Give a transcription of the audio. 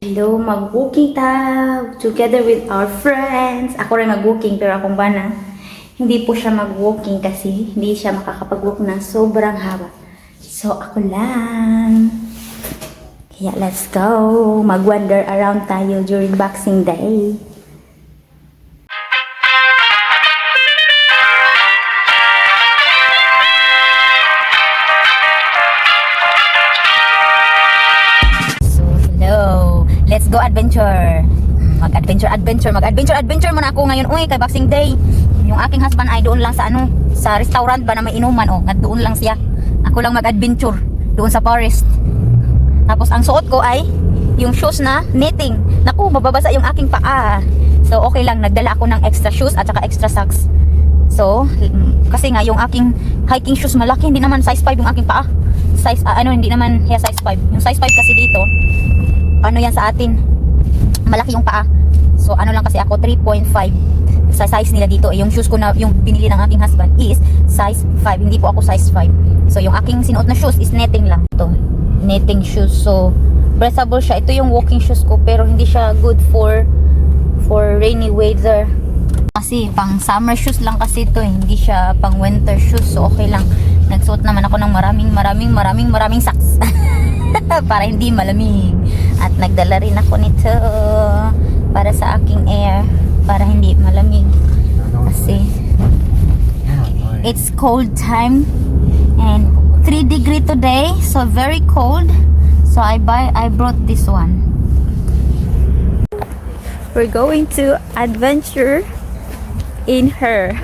Hello, mag-walking tayo together with our friends. Ako rin mag-walking pero akong bana, hindi po siya mag-walking kasi hindi siya makakapag-walk ng sobrang haba. So, ako lang. Kaya let's go. Mag-wander around tayo during Boxing Day. Let's go adventure. Mag-adventure muna ako ngayon. Uy, kay Boxing Day. Yung aking husband ay doon lang sa sa restaurant ba na may inuman. Doon lang siya. Ako lang mag-adventure doon sa forest. Tapos ang suot ko ay yung shoes na knitting. Naku, mababasa yung aking paa. So okay lang, nagdala ako ng extra shoes at saka extra socks. So, kasi nga yung aking hiking shoes malaki, hindi naman size 5 yung aking paa. Size, hindi naman size 5. Yung size 5 kasi dito, yan sa atin, malaki yung paa. So lang kasi ako 3.5 sa size nila dito. Yung shoes ko na yung binili ng aking husband is size 5, hindi po ako size 5. So yung aking sinuot na shoes is netting lang. Ito, netting shoes. So breathable siya. Ito yung walking shoes ko pero hindi siya good for rainy weather. Kasi pang summer shoes lang kasi ito, hindi siya pang winter shoes. So okay lang. Nagsuot naman ako ng maraming socks. Para hindi malamig. At nagdala rin ako nito para sa aking air, para hindi malamig kasi it's cold time and 3 degree today, so very cold. So I brought this one. We're going to adventure in her.